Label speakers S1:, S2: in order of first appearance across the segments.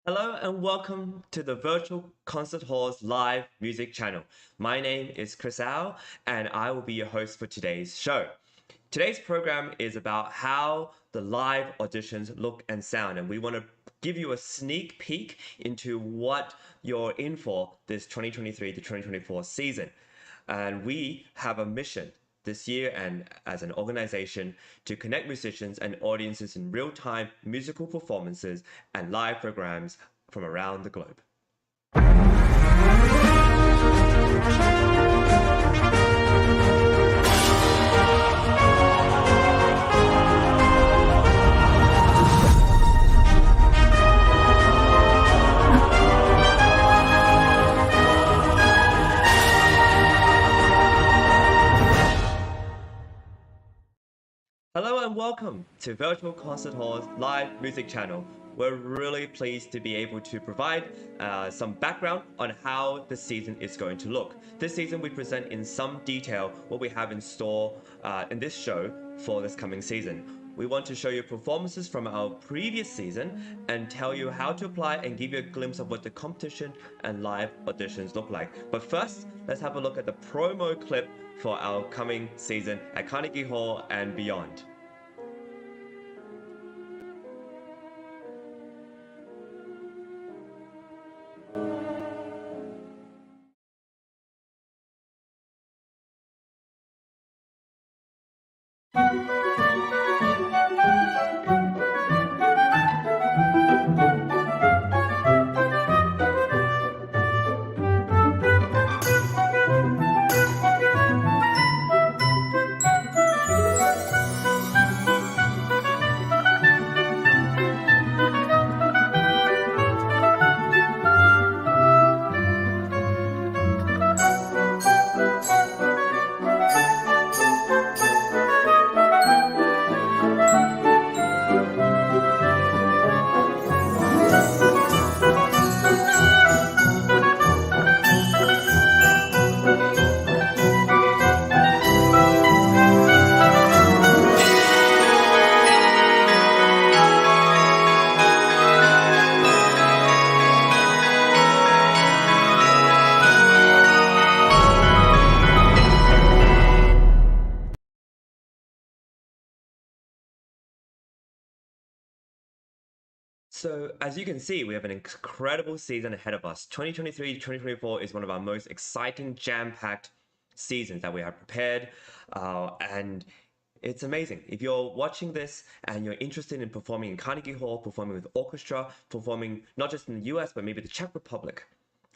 S1: Hello and welcome to the Virtual Concert Hall's live music channel. My name is Chris Au and I will be your host for today's show. Today's program is about how the live auditions look and sound, and we want to give you a sneak peek into what you're in for this 2023 to 2024 season. And we have a mission this year and as an organization to connect musicians and audiences in real-time musical performances and live programs from around the globe. Hello and welcome to Virtual Concert Hall's live music channel. We're really pleased to be able to provide some background on how the season is going to look. This season we present in some detail what we have in store in this show for this coming season. We want to show you performances from our previous season and tell you how to apply and give you a glimpse of what the competition and live auditions look like. But first, let's have a look at the promo clip for our coming season at Carnegie Hall and beyond. So as you can see, we have an incredible season ahead of us. 2023-2024 is one of our most exciting, jam-packed seasons that we have prepared. And it's amazing. If you're watching this and you're interested in performing in Carnegie Hall, performing with orchestra, performing not just in the US, but maybe the Czech Republic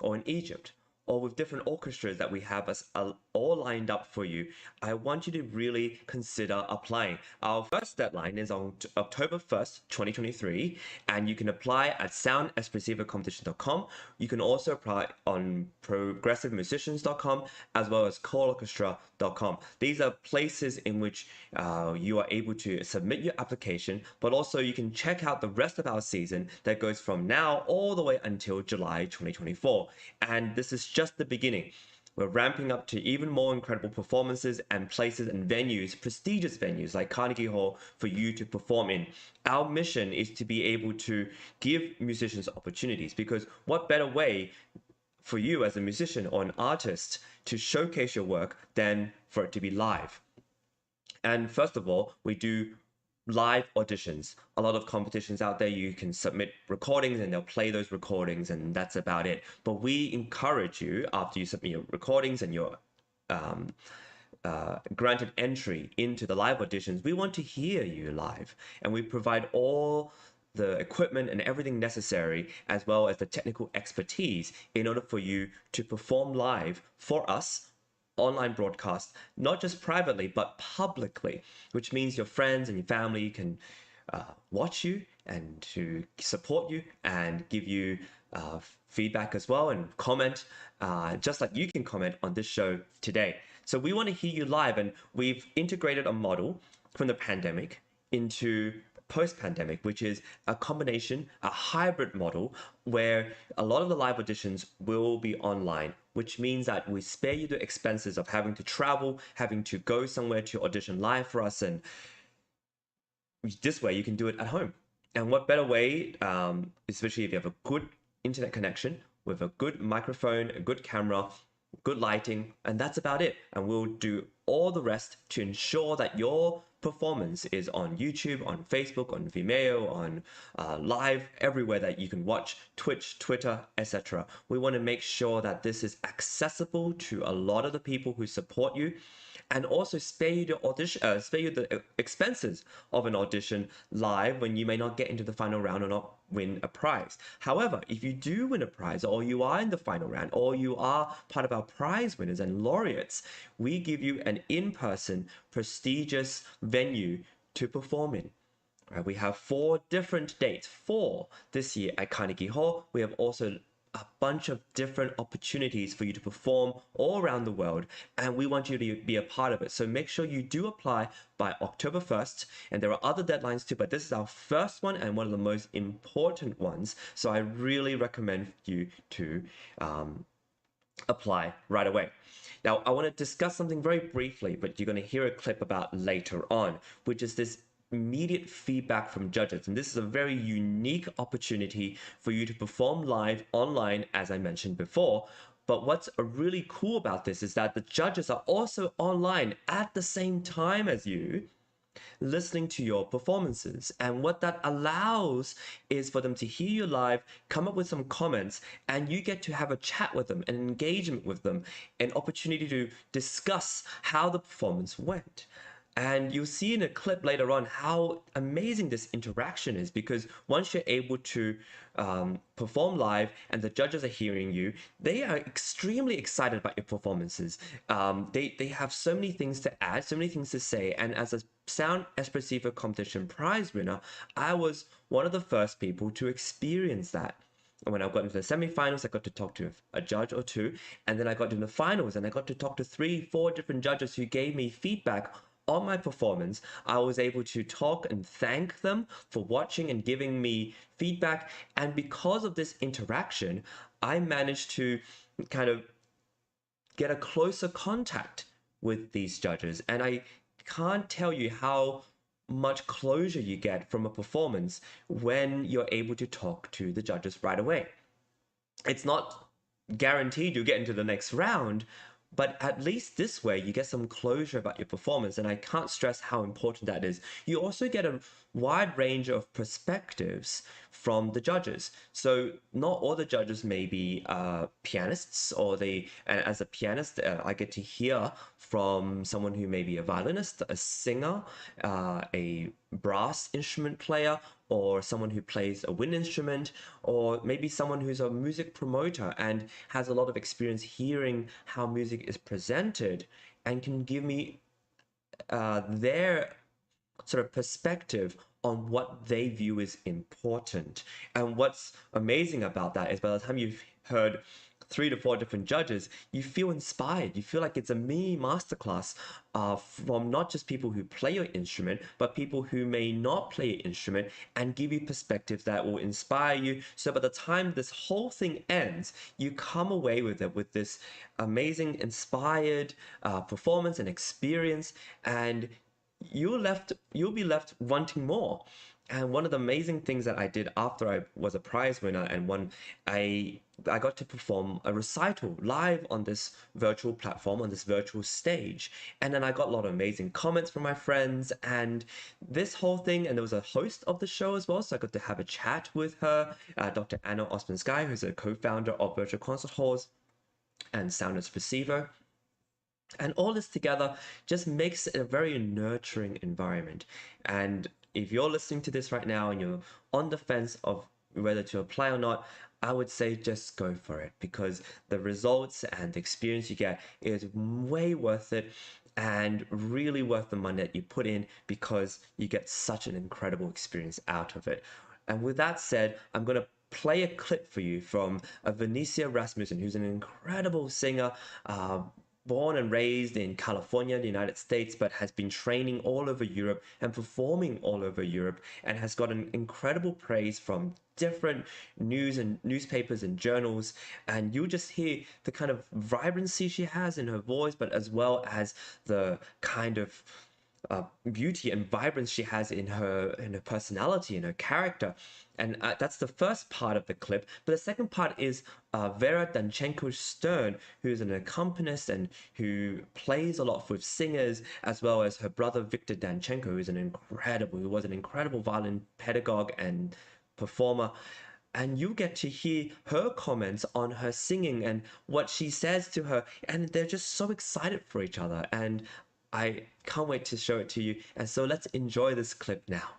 S1: or in Egypt, or with different orchestras that we have us all lined up for you, I want you to really consider applying. Our first deadline is on October 1st, 2023, and you can apply at soundespressivocompetition.com. You can also apply on progressivemusicians.com as well as choreorchestra.com. These are places in which you are able to submit your application, but also you can check out the rest of our season that goes from now all the way until July 2024. And this is just the beginning. We're ramping up to even more incredible performances and places and venues, prestigious venues like Carnegie Hall, for you to perform in. Our mission is to be able to give musicians opportunities, because what better way for you as a musician or an artist to showcase your work than for it to be live? And first of all, we do live auditions. A lot of competitions out there, you can submit recordings and they'll play those recordings, and that's about it. But we encourage you, after you submit your recordings and your granted entry into the live auditions, we want to hear you live, and we provide all the equipment and everything necessary, as well as the technical expertise, in order for you to perform live for us online broadcast, not just privately, but publicly, which means your friends and your family can watch you and to support you and give you feedback as well and comment, just like you can comment on this show today. So we want to hear you live, and we've integrated a model from the pandemic into post-pandemic, which is a combination, a hybrid model, where a lot of the live auditions will be online, which means that we spare you the expenses of having to travel, having to go somewhere to audition live for us, and this way you can do it at home. And what better way, especially if you have a good internet connection with a good microphone, a good camera, good lighting, and that's about it. And we'll do all the rest to ensure that your performance is on YouTube, on Facebook, on Vimeo, on live, everywhere that you can watch, Twitch, Twitter, etc. We want to make sure that this is accessible to a lot of the people who support you, and also spare you the audition, spare you the expenses of an audition live when you may not get into the final round or not win a prize. However, if you do win a prize, or you are in the final round, or you are part of our prize winners and laureates, we give you an in-person prestigious venue to perform in. Right, we have 4 different dates for this year at Carnegie Hall. We have also a bunch of different opportunities for you to perform all around the world, and we want you to be a part of it. So make sure you do apply by October 1st, and there are other deadlines too, but this is our first one and one of the most important ones. So I really recommend you to apply right away. Now, I want to discuss something very briefly, but you're going to hear a clip about later on, which is this immediate feedback from judges. And this is a very unique opportunity for you to perform live online, as I mentioned before. But what's really cool about this is that the judges are also online at the same time as you, listening to your performances. And what that allows is for them to hear you live, come up with some comments, and you get to have a chat with them, an engagement with them, an opportunity to discuss how the performance went. And you'll see in a clip later on how amazing this interaction is, because once you're able to perform live and the judges are hearing you, they are extremely excited about your performances. They have so many things to add, so many things to say. And as a Sound Espressivo Competition prize winner, I was one of the first people to experience that. And when I got into the semifinals, I got to talk to a judge or two. And then I got into the finals and I got to talk to 3, 4 different judges who gave me feedback on my performance. I was able to talk and thank them for watching and giving me feedback. And because of this interaction, I managed to kind of get a closer contact with these judges. And I can't tell you how much closure you get from a performance when you're able to talk to the judges right away. It's not guaranteed you'll get into the next round, but at least this way you get some closure about your performance, and I can't stress how important that is. You also get a wide range of perspectives from the judges. So not all the judges may be pianists, or and as a pianist, I get to hear from someone who may be a violinist, a singer, a brass instrument player, or someone who plays a wind instrument, or maybe someone who's a music promoter and has a lot of experience hearing how music is presented and can give me their sort of perspective on what they view as important. And what's amazing about that is by the time you've heard 3 to 4 different judges, you feel inspired. You feel like it's a mini masterclass from not just people who play your instrument, but people who may not play your instrument, and give you perspectives that will inspire you. So by the time this whole thing ends, you come away with it with this amazing, inspired performance and experience, and you'll be left wanting more. And one of the amazing things that I did after I was a prize winner and won, I got to perform a recital live on this virtual platform, on this virtual stage. And then I got a lot of amazing comments from my friends and this whole thing. And there was a host of the show as well, so I got to have a chat with her, Dr. Anna Osman-Sky, who's a co-founder of Virtual Concert Halls and Sound Espressivo. And all this together just makes it a very nurturing environment. And if you're listening to this right now and you're on the fence of whether to apply or not, I would say just go for it, because the results and the experience you get is way worth it, and really worth the money that you put in, because you get such an incredible experience out of it. And with that said, I'm going to play a clip for you from a Venicia Rasmussen, who's an incredible singer, born and raised in California, the United States, but has been training all over Europe and performing all over Europe, and has gotten incredible praise from different news and newspapers and journals. And you just hear the kind of vibrancy she has in her voice, but as well as the kind of beauty and vibrance she has in her personality and her character. And that's the first part of the clip. But the second part is Vera Danchenko-Stern, who's an accompanist and who plays a lot with singers, as well as her brother Victor Danchenko, who was an incredible violin pedagogue and performer. And you get to hear her comments on her singing and what she says to her, and they're just so excited for each other. And I can't wait to show it to you. And so let's enjoy this clip now.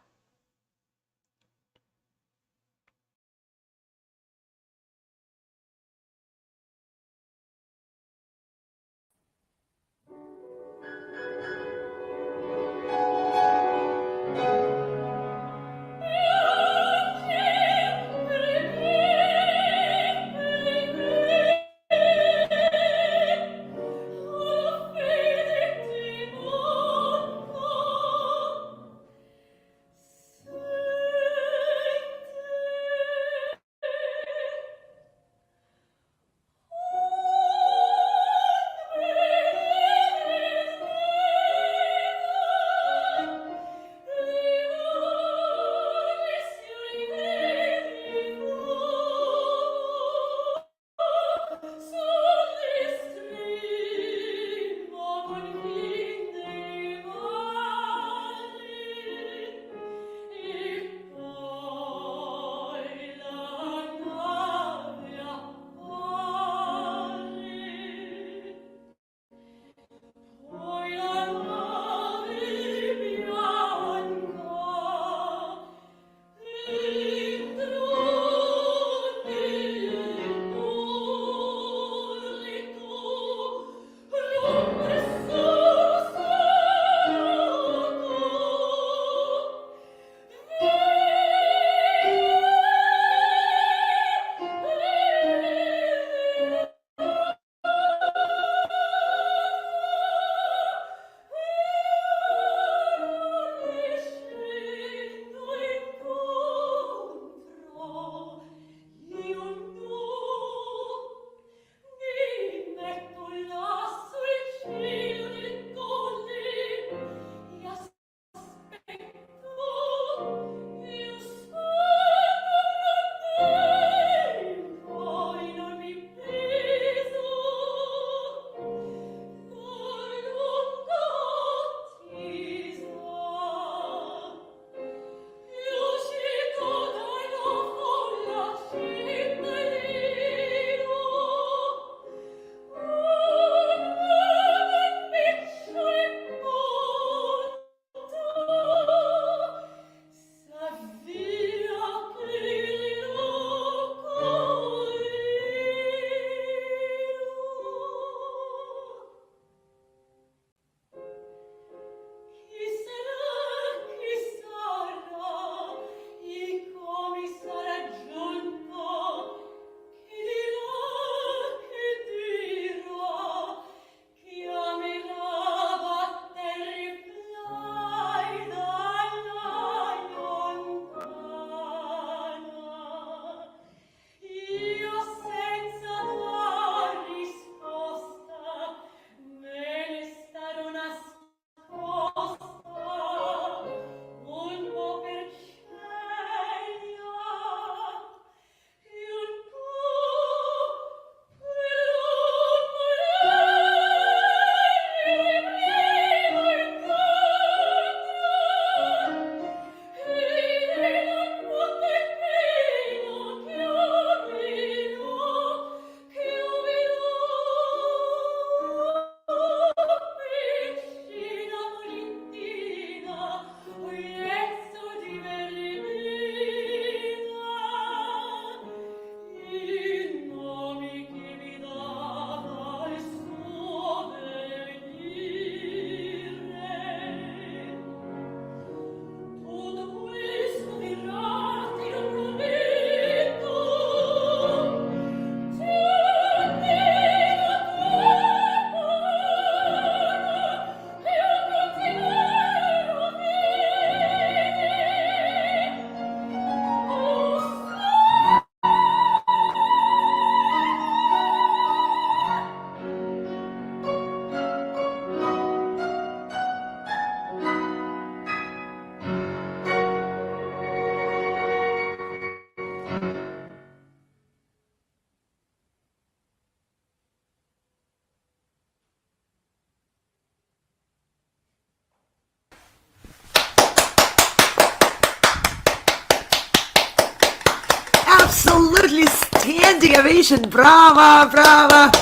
S2: Absolutely standing ovation. Brava, brava.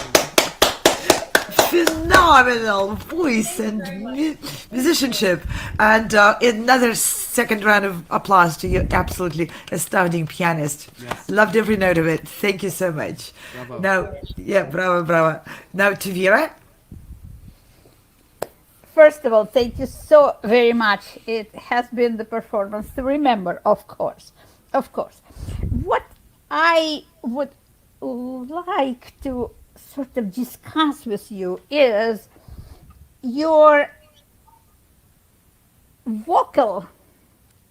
S2: Phenomenal voice and musicianship. And another second round of applause to you. Absolutely astounding pianist.
S3: Yes.
S2: Loved every note of it. Thank you so much.
S3: Bravo.
S2: Now, yeah, bravo, bravo. Now to Vera.
S4: First of all, thank you so very much. It has been the performance to remember, of course. Of course. What I would like to sort of discuss with you is your vocal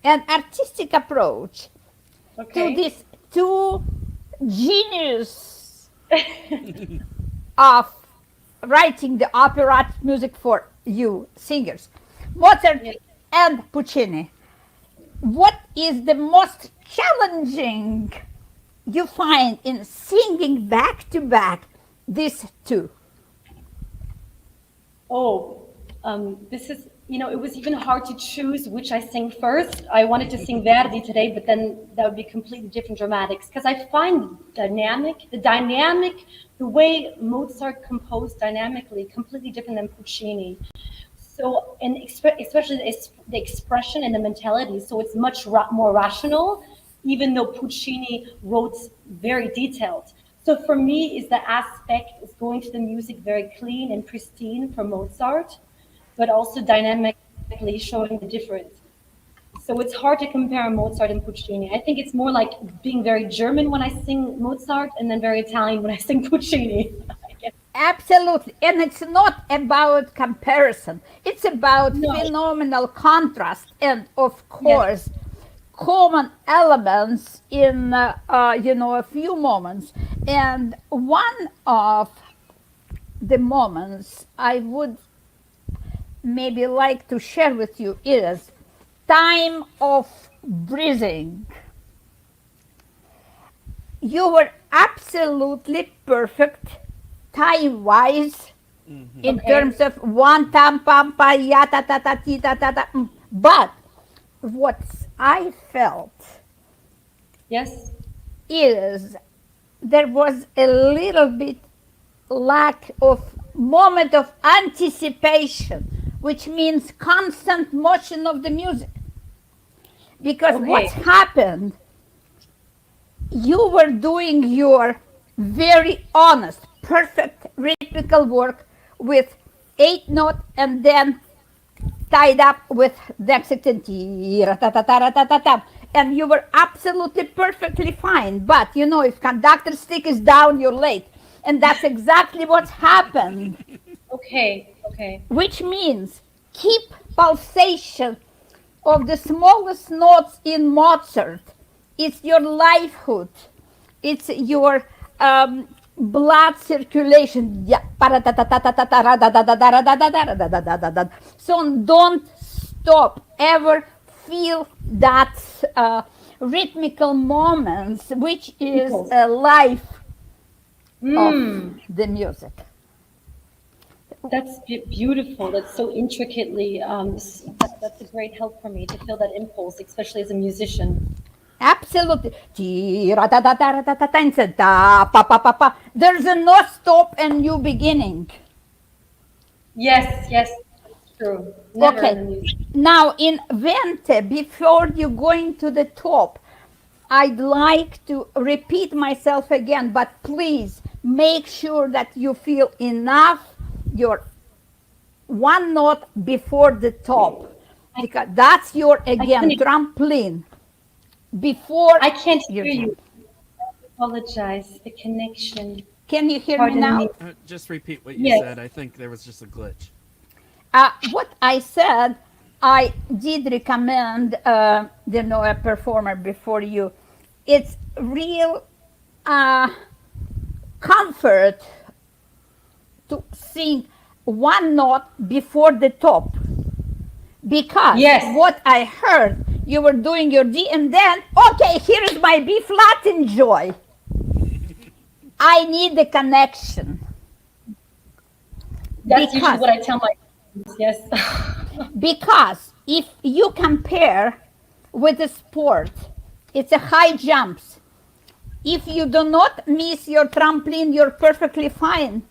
S4: and artistic approach to this two genius of writing the operatic music for you singers, Mozart and Puccini. What is the most challenging you find in singing back to back these two?
S5: This is, it was even hard to choose which I sing first. I wanted to sing Verdi today, but then that would be completely different dramatics, because I find the way Mozart composed dynamically, completely different than Puccini. So, and especially the expression and the mentality, so it's much more rational, even though Puccini wrote very detailed. So for me, is the aspect is going to the music very clean and pristine for Mozart, but also dynamically showing the difference. So it's hard to compare Mozart and Puccini. I think it's more like being very German when I sing Mozart and then very Italian when I sing Puccini.
S4: Absolutely. And it's not about comparison. It's about phenomenal contrast and, of course, common elements in, a few moments. And one of the moments I would maybe like to share with you is time of breathing. You were absolutely perfect time-wise in terms of one tam pam pa ya ta ta ta ti ta ta ta. But what I felt is there was a little bit lack of moment of anticipation, which means constant motion of the music. Because what's happened, you were doing your very honest, perfect rhythmical work with 8 notes and then tied up with Dexicton, and you were absolutely perfectly fine. But if conductor stick is down, you're late, and that's exactly what's happened.
S5: Okay.
S4: Which means keep pulsation of the smallest notes in Mozart. It's your livelihood. It's your blood circulation. So don't stop. Ever feel that rhythmical moments, which is a life of the music.
S5: That's beautiful. That's so intricately. That's a great help for me to feel that impulse, especially as a musician.
S4: Absolutely. There's a no stop and new beginning.
S5: Yes, that's true. Never in the music.
S4: Now in Vente, before you going to the top, I'd like to repeat myself again, but please make sure that you feel enough your one note before the top, because that's your trampoline. Before
S5: I can't hear you. I apologize. The connection.
S4: Can you hear me now?
S3: Just repeat what you said. I think there was just a glitch.
S4: What I said, I did recommend a performer before you. It's real comfort to sing one note before the top, because what I heard, you were doing your D, and then, okay, here is my B flat, enjoy. I need the connection.
S5: That's usually what I tell my students, yes.
S4: Because if you compare with the sport, it's a high jumps. If you do not miss your trampoline, you're perfectly fine.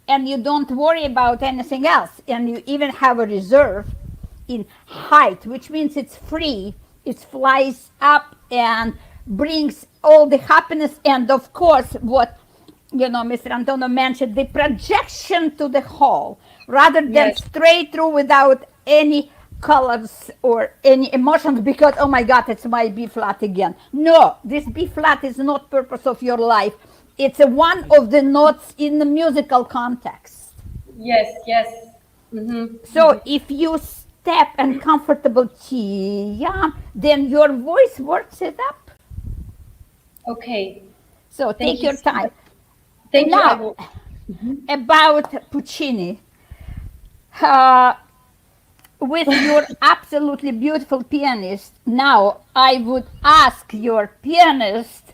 S4: And you don't worry about anything else. And you even have a reserve in height, which means it's free. It flies up and brings all the happiness. And of course, what Mr. Antonio mentioned, the projection to the hall, rather than straight through without any colors or any emotions, because, oh my God, it's my B flat again. No, this B flat is not purpose of your life. It's one of the notes in the musical context.
S5: Yes, yes. Mm-hmm.
S4: So if you step and comfortable Tia, then your voice works it up.
S5: Okay.
S4: So take your time.
S5: Thank you.
S4: Now, about Puccini, with your absolutely beautiful pianist, now I would ask your pianist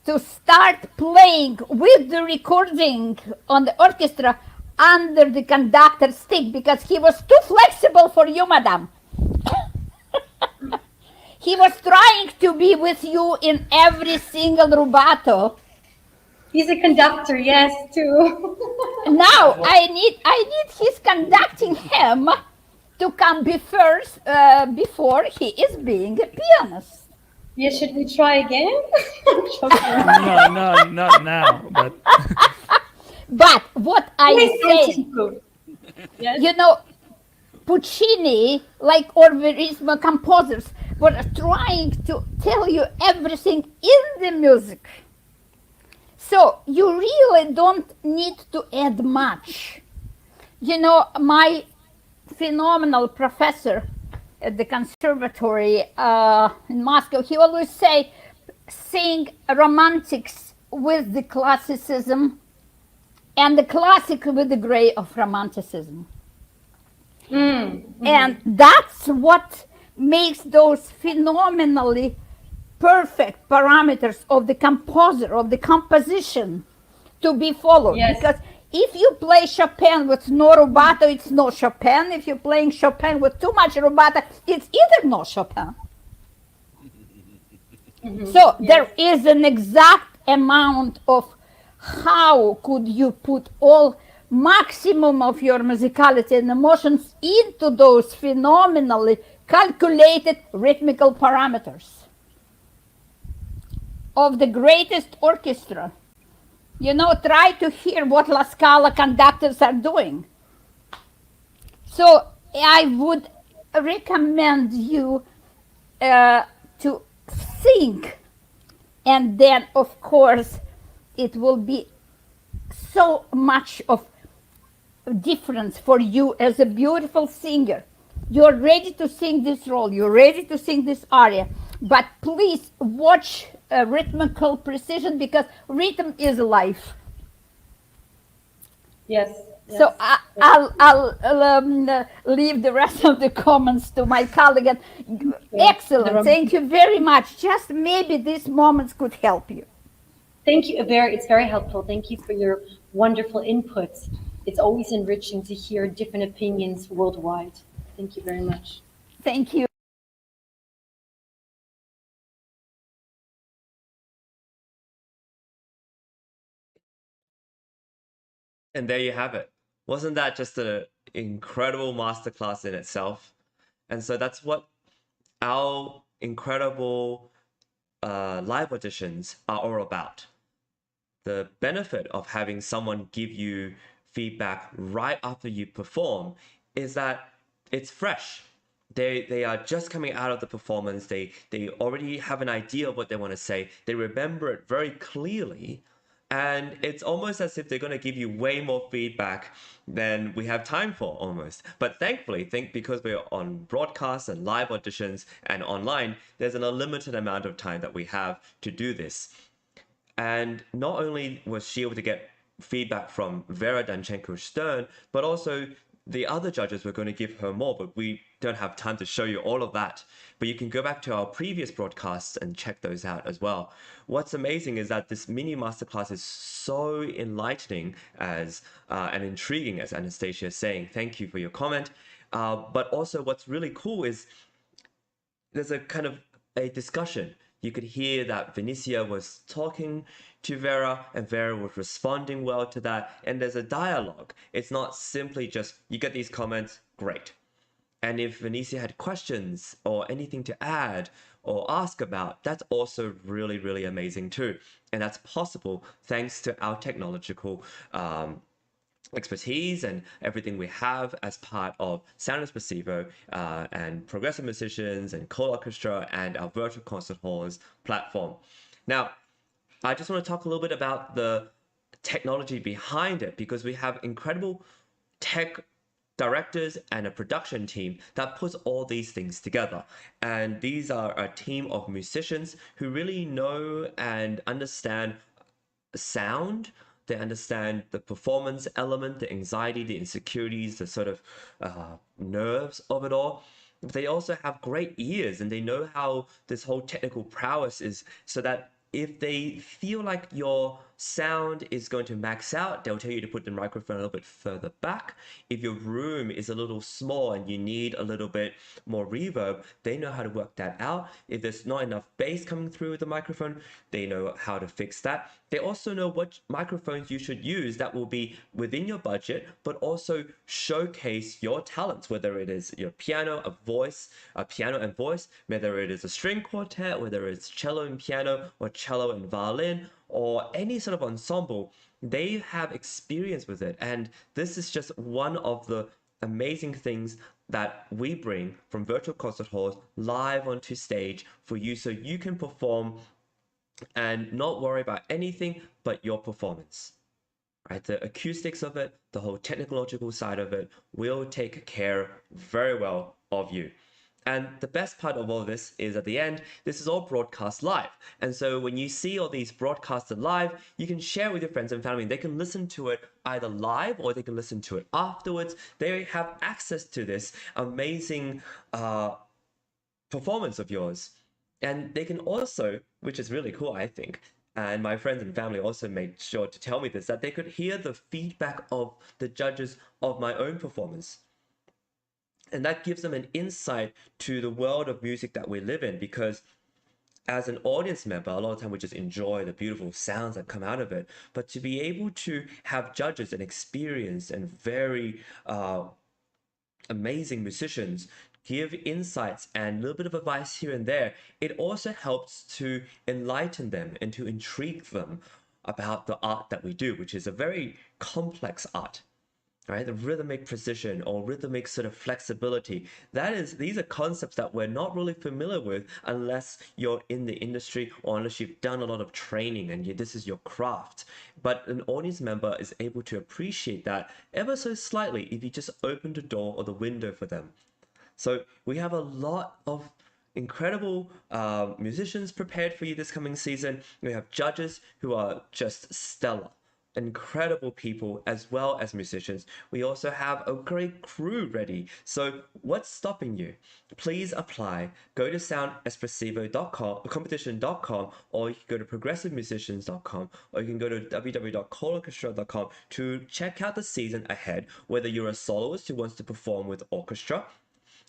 S4: to start playing with the recording on the orchestra under the conductor's stick, because he was too flexible for you, madam. He was trying to be with you in every single rubato.
S5: He's a conductor, yes, too.
S4: Now I need his conducting him to come before he is being a pianist.
S5: Yeah, should we try again?
S3: No, not now.
S4: But what I say,
S5: yes.
S4: Puccini, like Orverismo composers, were trying to tell you everything in the music. So you really don't need to add much. My phenomenal professor at the conservatory in Moscow, he always say, sing romantics with the classicism and the classic with the gray of romanticism. And that's what makes those phenomenally perfect parameters of the composer, of the composition to be followed.
S5: Yes.
S4: Because if you play Chopin with no rubato, it's no Chopin. If you're playing Chopin with too much rubato, it's either no Chopin. So there is an exact amount of how could you put all maximum of your musicality and emotions into those phenomenally calculated rhythmical parameters of the greatest orchestra. Try to hear what La Scala conductors are doing. So I would recommend you to think, and then of course it will be so much of difference for you as a beautiful singer. You're ready to sing this role, you're ready to sing this aria, but please watch rhythmical precision, because rhythm is life.
S5: Yes.
S4: So I'll leave the rest of the comments to my colleague. Excellent, thank you very much. Just maybe these moments could help you.
S5: Thank you, Vera. It's very helpful. Thank you for your wonderful inputs. It's always enriching to hear different opinions worldwide. Thank you very much.
S4: Thank you.
S1: And there you have it. Wasn't that just an incredible masterclass in itself? And so that's what our incredible live auditions are all about. The benefit of having someone give you feedback right after you perform is that it's fresh. They are just coming out of the performance. They already have an idea of what they want to say. They remember it very clearly. And it's almost as if they're going to give you way more feedback than we have time for, almost. But thankfully, because we're on broadcasts and live auditions and online, there's an unlimited amount of time that we have to do this. And not only was she able to get feedback from Vera Danchenko-Stern, but also the other judges were going to give her more. But we don't have time to show you all of that, but you can go back to our previous broadcasts and check those out as well. What's amazing is that this mini masterclass is so enlightening as and intriguing, as Anastasia is saying. Thank you for your comment. But also what's really cool is there's a kind of a discussion. You could hear that Venicia was talking to Vera and Vera was responding well to that. And there's a dialogue. It's not simply just, you get these comments, great. And if Venicia had questions or anything to add or ask about, that's also really, really amazing too. And that's possible thanks to our technological expertise and everything we have as part of Sound Espressivo and progressive musicians and cold orchestra and our virtual concert halls platform. Now, I just want to talk a little bit about the technology behind it, because we have incredible tech directors and a production team that puts all these things together. And these are a team of musicians who really know and understand sound. They understand the performance element, the anxiety, the insecurities, the sort of nerves of it all. They also have great ears, and they know how this whole technical prowess is, so that if they feel like your sound is going to max out, they'll tell you to put the microphone a little bit further back. If your room is a little small and you need a little bit more reverb, they know how to work that out. If there's not enough bass coming through with the microphone, they know how to fix that. They also know what microphones you should use that will be within your budget, but also showcase your talents, whether it is your piano, a piano and voice, whether it is a string quartet, whether it's cello and piano, or cello and violin, or any sort of ensemble. They have experience with it. And this is just one of the amazing things that we bring from virtual concert halls live onto stage for you, so you can perform and not worry about anything but your performance. Right? The acoustics of it, the whole technological side of it will take care very well of you. And the best part of all this is at the end, this is all broadcast live. And so when you see all these broadcasted live, you can share with your friends and family. They can listen to it either live or they can listen to it afterwards. They have access to this amazing performance of yours. And they can also, which is really cool, I think, and my friends and family also made sure to tell me this, that they could hear the feedback of the judges of my own performance. And that gives them an insight to the world of music that we live in, because as an audience member, a lot of time we just enjoy the beautiful sounds that come out of it. But to be able to have judges and experienced and very amazing musicians give insights and a little bit of advice here and there, it also helps to enlighten them and to intrigue them about the art that we do, which is a very complex art. Right, the rhythmic precision or rhythmic sort of flexibility. These are concepts that we're not really familiar with unless you're in the industry or unless you've done a lot of training and this is your craft. But an audience member is able to appreciate that ever so slightly if you just open the door or the window for them. So we have a lot of incredible musicians prepared for you this coming season. We have judges who are just stellar. Incredible people as well as musicians. We also have a great crew ready. So what's stopping you? Please apply. Go to soundespressivo.com, or you can go to progressivemusicians.com, or you can go to www.coldorchestra.com to check out the season ahead, whether you're a soloist who wants to perform with orchestra,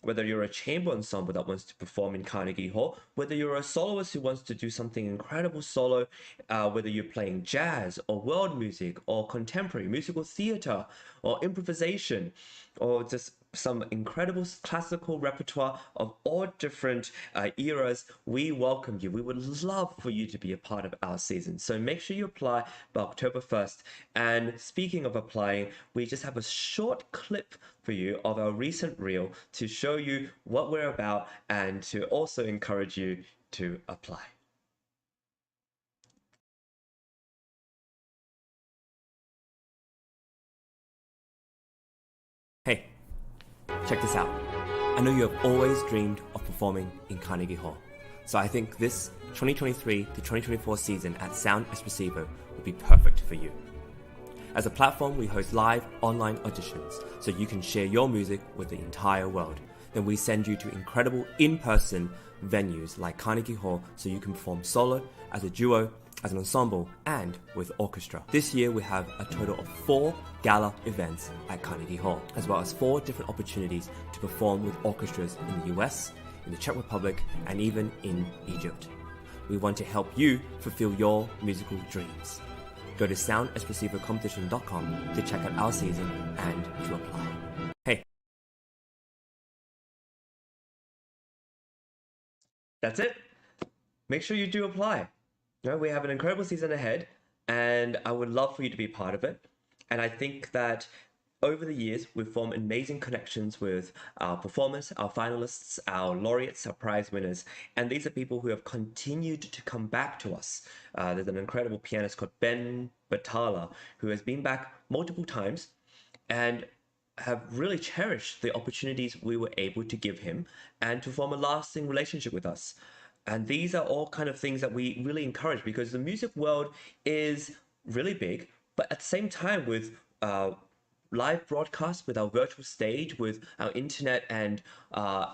S1: whether you're a chamber ensemble that wants to perform in Carnegie Hall, whether you're a soloist who wants to do something incredible solo, whether you're playing jazz or world music or contemporary musical theater or improvisation or just some incredible classical repertoire of all different eras, we welcome you. We would love for you to be a part of our season. So make sure you apply by October 1st. And speaking of applying, we just have a short clip for you of our recent reel to show you what we're about and to also encourage you to apply. Hey, check this out. I know you have always dreamed of performing in Carnegie Hall. So I think this 2023 to 2024 season at Sound Espressivo will be perfect for you. As a platform, we host live online auditions so you can share your music with the entire world. then we send you to incredible in-person venues like Carnegie Hall so you can perform solo, as a duo, as an ensemble, and with orchestra. This year we have a total of 4 gala events at Carnegie Hall, as well as 4 different opportunities to perform with orchestras in the US, in the Czech Republic, and even in Egypt. We want to help you fulfill your musical dreams. Go to soundespressivocompetition.com to check out our season and to apply. Hey, that's it. Make sure you do apply. You know, we have an incredible season ahead, and I would love for you to be part of it. And I think that over the years, we've formed amazing connections with our performers, our finalists, our laureates, our prize winners, and these are people who have continued to come back to us. There's an incredible pianist called Ben Batala, who has been back multiple times and have really cherished the opportunities we were able to give him and to form a lasting relationship with us. And these are all kind of things that we really encourage, because the music world is really big, but at the same time, with live broadcast, with our virtual stage, with our internet and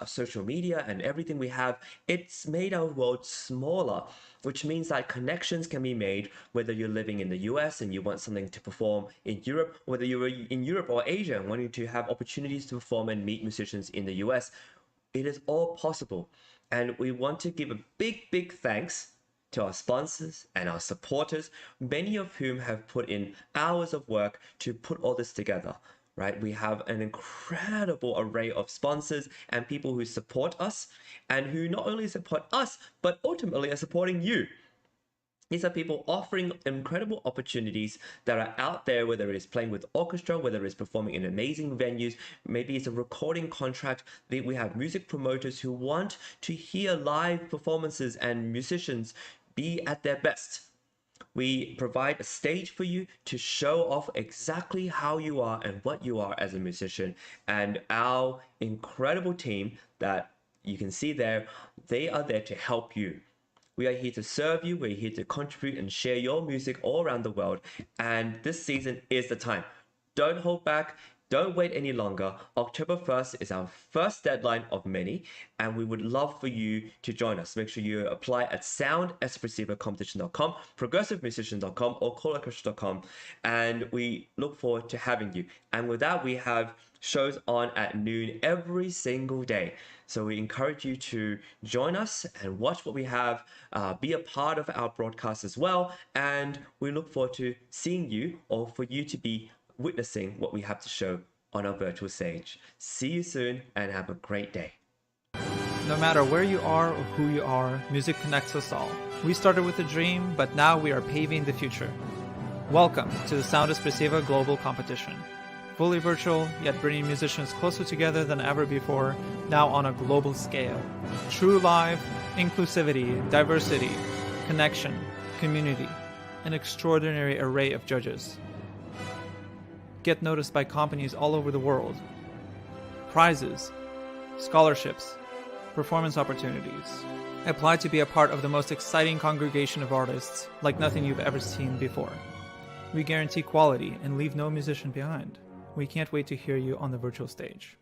S1: social media and everything we have, it's made our world smaller, which means that connections can be made whether you're living in the US and you want something to perform in Europe, or whether you're in Europe or Asia and wanting to have opportunities to perform and meet musicians in the US. It is all possible. And we want to give a big thanks to our sponsors and our supporters, many of whom have put in hours of work to put all this together, right? We have an incredible array of sponsors and people who support us, and who not only support us, but ultimately are supporting you. These are people offering incredible opportunities that are out there, whether it is playing with orchestra, whether it's performing in amazing venues, maybe it's a recording contract. We have music promoters who want to hear live performances and musicians be at their best. We provide a stage for you to show off exactly how you are and what you are as a musician. And our incredible team that you can see there, they are there to help you. We are here to serve you, we're here to contribute and share your music all around the world, and this season is the time. Don't hold back, don't wait any longer. October 1st is our first deadline of many, and we would love for you to join us. Make sure you apply at soundespressivocompetition.com, progressivemusician.com, or callorchestra.com, and we look forward to having you. And with that, we have shows on at noon every single day. So we encourage you to join us and watch what we have, be a part of our broadcast as well. And we look forward to seeing you, or for you to be witnessing what we have to show on our virtual stage. See you soon and have a great day.
S6: No matter where you are or who you are, music connects us all. We started with a dream, but now we are paving the future. Welcome to the Sound Espressivo Global Competition. Fully virtual, yet bringing musicians closer together than ever before, now on a global scale. True live, inclusivity, diversity, connection, community, an extraordinary array of judges. Get noticed by companies all over the world. Prizes, scholarships, performance opportunities. Apply to be a part of the most exciting congregation of artists like nothing you've ever seen before. We guarantee quality and leave no musician behind. We can't wait to hear you on the virtual stage.